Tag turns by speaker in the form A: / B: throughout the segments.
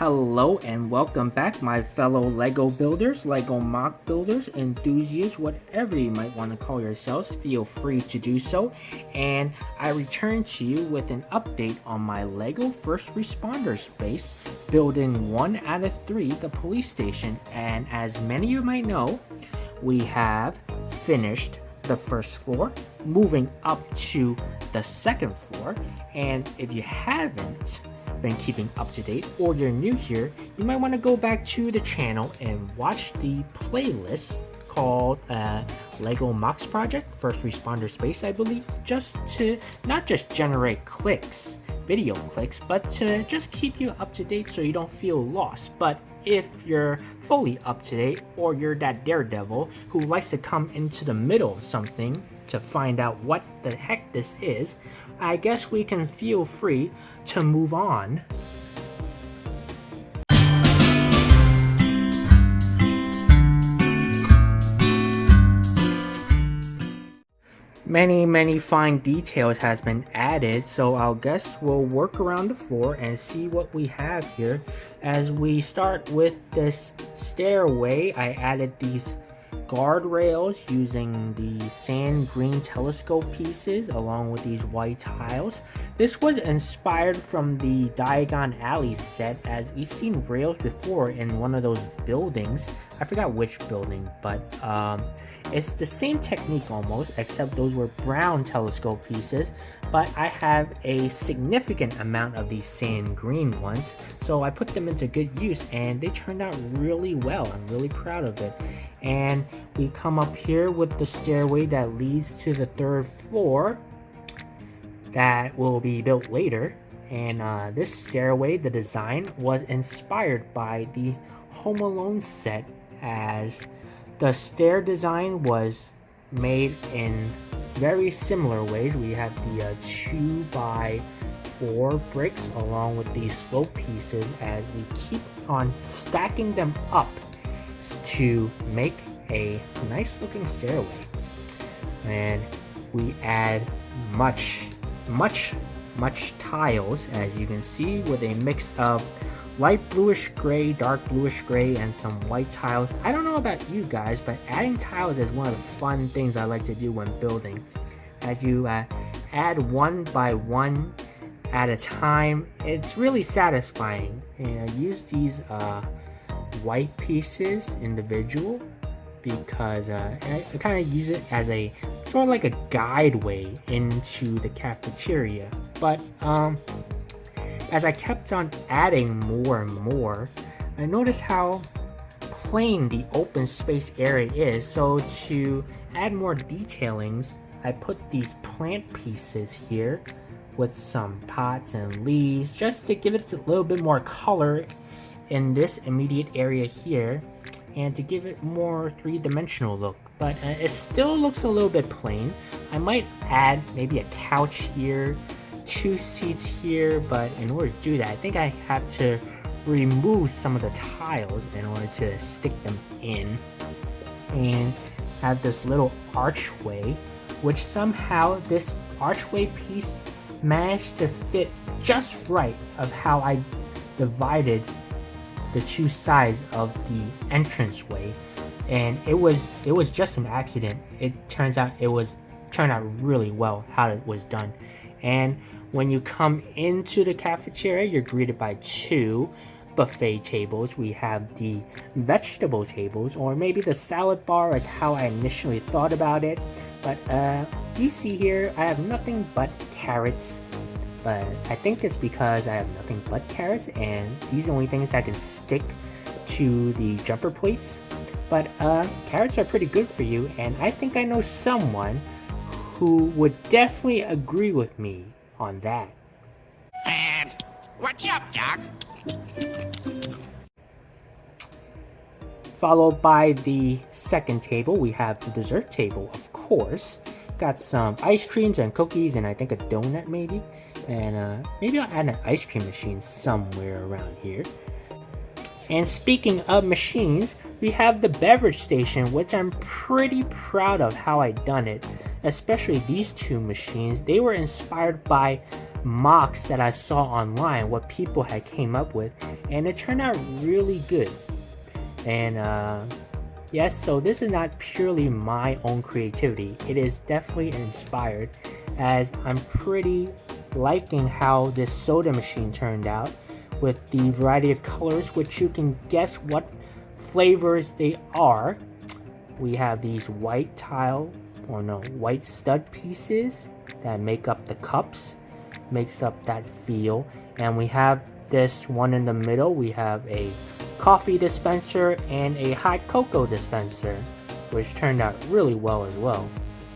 A: Hello and welcome back, my fellow Lego builders, Lego MOC builders, enthusiasts, whatever you might want to call yourselves, feel free to do so. And I return to you with an update on my Lego First Responders Base, building 1 out of 3, the police station. And as many of you might know, we have finished the first floor, moving up to the second floor. And if you haven't been keeping up to date or you're new here, you might want to go back to the channel and watch the playlist called Lego MOCs Project, First Responders Base, I believe, just to not just generate clicks, video clicks, but to just keep you up to date so you don't feel lost. But if you're fully up to date, or you're that daredevil who likes to come into the middle of something to find out what the heck this is, I guess we can feel free to move on. Many fine details has been added, so I guess we'll work around the floor and see what we have here. As we start with this stairway, I added these guardrails using the sand green telescope pieces along with these white tiles. This was inspired from the Diagon Alley set, as we've seen rails before in one of those buildings. I forgot which building, but it's the same technique almost, except those were brown telescope pieces, but I have a significant amount of these sand green ones, so I put them into good use and they turned out really well. I'm really proud of it. And we come up here with the stairway that leads to the third floor that will be built later. And this stairway, the design was inspired by the Home Alone set, as the stair design was made in very similar ways. We have the 2x4 bricks along with these slope pieces, as we keep on stacking them up to make a nice looking stairway. And we add much tiles, as you can see, with a mix of light bluish gray, dark bluish gray, and some white tiles. I don't know about you guys, but adding tiles is one of the fun things I like to do when building. As you add one by one at a time, it's really satisfying. And I use these white pieces individual because I kind of use it as a sort of like a guideway into the cafeteria. But as I kept on adding more and more, I noticed how plain the open space area is. So to add more detailings, I put these plant pieces here with some pots and leaves, just to give it a little bit more color in this immediate area here, and to give it more three-dimensional look. But it still looks a little bit plain. I might add maybe a couch here, 2 seats here, but in order to do that, I think I have to remove some of the tiles in order to stick them in, and have this little archway, which somehow this archway piece managed to fit just right of how I divided the 2 sides of the entranceway. And it was just an accident. It turned out really well how it was done. And when you come into the cafeteria, you're greeted by 2 buffet tables. We have the vegetable tables, or maybe the salad bar is how I initially thought about it. But you see here, I have nothing but carrots. But I think it's because I have nothing but carrots, and these are the only things that can stick to the jumper plates. But carrots are pretty good for you, and I think I know someone who would definitely agree with me on that.
B: What's up, Doc?
A: Followed by the second table, we have the dessert table, of course. Got some ice creams and cookies, and I think a donut maybe. And maybe I'll add an ice cream machine somewhere around here. And speaking of machines, we have the beverage station, which I'm pretty proud of how I done it. Especially these 2 machines. They were inspired by mocks that I saw online, what people had came up with, and it turned out really good. And yes, so this is not purely my own creativity. It is definitely inspired, as I'm pretty liking how this soda machine turned out with the variety of colors, which you can guess what flavors they are. We have these white white stud pieces that make up the cups, makes up that feel. And we have this one in the middle. We have a coffee dispenser and a hot cocoa dispenser, which turned out really well as well.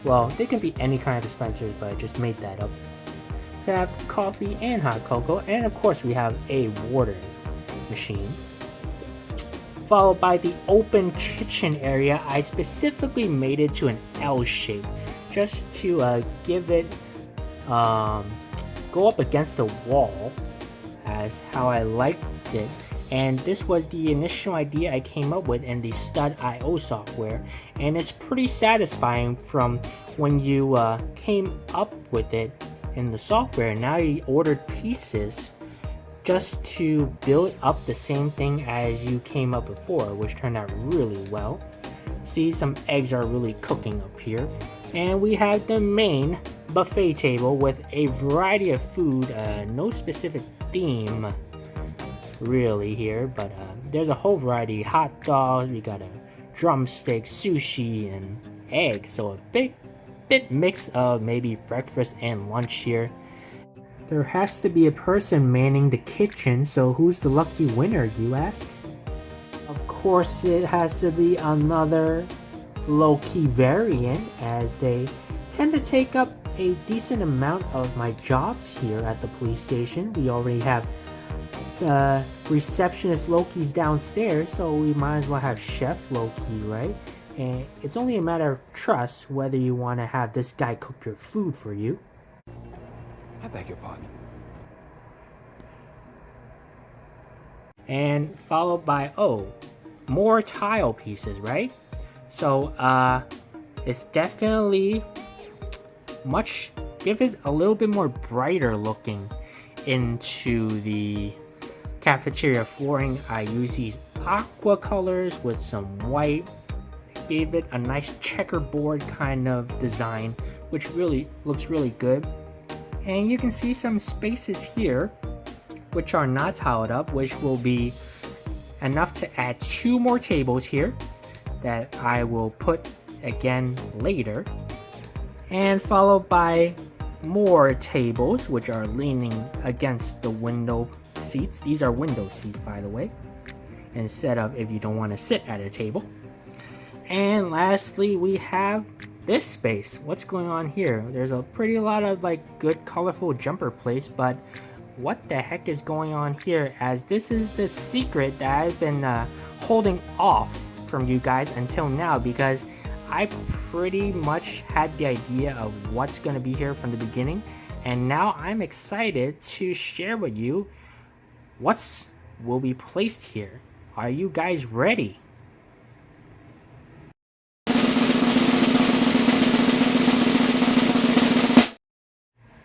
A: Well, they can be any kind of dispensers, but I just made that up. We have coffee and hot cocoa, and of course we have a water machine. Followed by the open kitchen area. I specifically made it to an L shape, just to give it go up against the wall, as how I liked it. And this was the initial idea I came up with in the Stud.io software, and it's pretty satisfying from when you came up with it in the software. Now you ordered pieces just to build up the same thing as you came up before, which turned out really well. See, some eggs are really cooking up here. And we have the main buffet table with a variety of food, no specific theme really here, but there's a whole variety. Hot dogs, we got a drumstick, sushi, and eggs, so a bit mix of maybe breakfast and lunch here. There has to be a person manning the kitchen, so who's the lucky winner, you ask? Of course it has to be another low-key variant, as they tend to take up a decent amount of my jobs here at the police station. We already have the receptionist Loki's downstairs, so we might as well have Chef Loki, right? And it's only a matter of trust whether you want to have this guy cook your food for you.
B: I beg your pardon.
A: And followed by, more tile pieces, right? So it's definitely give it a little bit more brighter looking into the cafeteria flooring. I use these aqua colors with some white, gave it a nice checkerboard kind of design, which really looks really good. And you can see some spaces here which are not tiled up, which will be enough to add 2 more tables here that I will put again later, and followed by more tables which are leaning against the window seats. These are window seats, by the way, instead of if you don't want to sit at a table. And lastly, we have this space. What's going on here? There's a pretty lot of good colorful jumper plates, but what the heck is going on here, as this is the secret that I've been holding off from you guys until now, because I pretty much had the idea of what's going to be here from the beginning, and now I'm excited to share with you what will be placed here. Are you guys ready?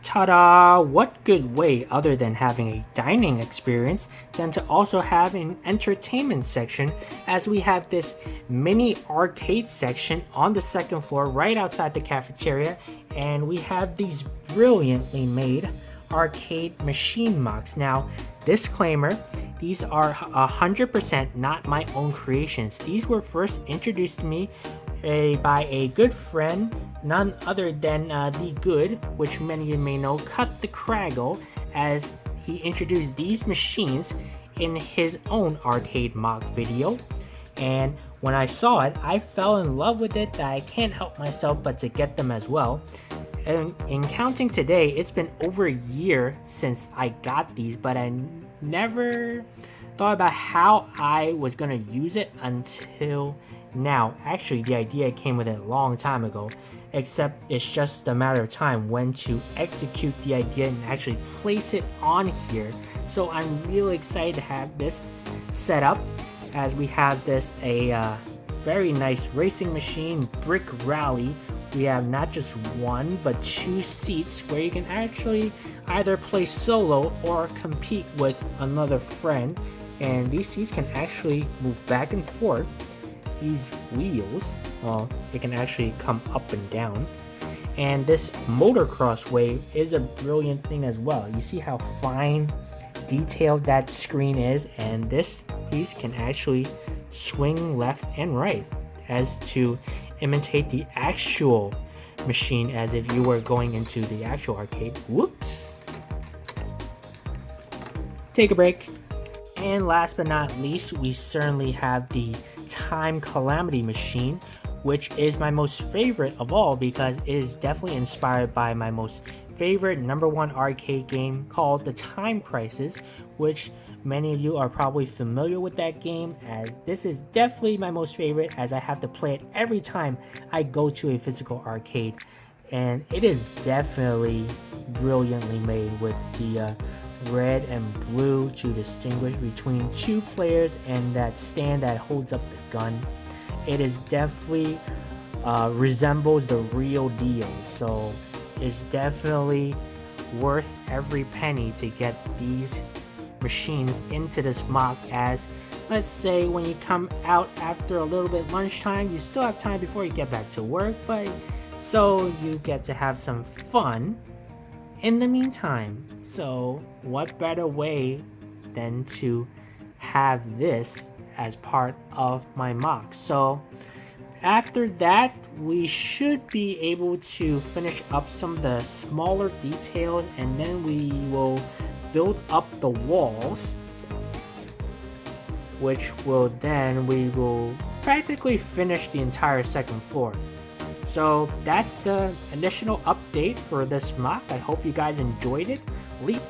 A: Ta-da! What good way other than having a dining experience than to also have an entertainment section, as we have this mini arcade section on the second floor right outside the cafeteria, and we have these brilliantly made arcade machine mocks. Now, disclaimer, these are 100% not my own creations. These were first introduced to me by a good friend, none other than The Good, which many of you may know, Cut the Craggle, as he introduced these machines in his own arcade mock video. And when I saw it, I fell in love with it that I can't help myself but to get them as well. And in counting today, it's been over a year since I got these, but I never thought about how I was going to use it until now. Actually, the idea came with it a long time ago, except it's just a matter of time when to execute the idea and actually place it on here. So I'm really excited to have this set up, as we have this a very nice racing machine brick rally. We have not just 1 but 2 seats where you can actually either play solo or compete with another friend. And these seats can actually move back and forth. These wheels, well, it can actually come up and down. And this motocross wave is a brilliant thing as well. You see how fine detailed that screen is, and this piece can actually swing left and right as to imitate the actual machine as if you were going into the actual arcade. Whoops! Take a break. And last but not least, we certainly have the Time Calamity machine, which is my most favorite of all because it is definitely inspired by my most favorite #1 arcade game called The Time Crisis, which many of you are probably familiar with that game, as this is definitely my most favorite as I have to play it every time I go to a physical arcade. And it is definitely brilliantly made with the red and blue to distinguish between two players and that stand that holds up the gun. It is definitely resembles the real deal, so it's definitely worth every penny to get these machines into this MOC, as let's say when you come out after a little bit lunchtime, you still have time before you get back to work, but so you get to have some fun in the meantime. So what better way than to have this as part of my MOC? So after that, we should be able to finish up some of the smaller details, and then we will build up the walls, which will then we will practically finish the entire second floor. So that's the initial update for this MOC. I hope you guys enjoyed it. Leave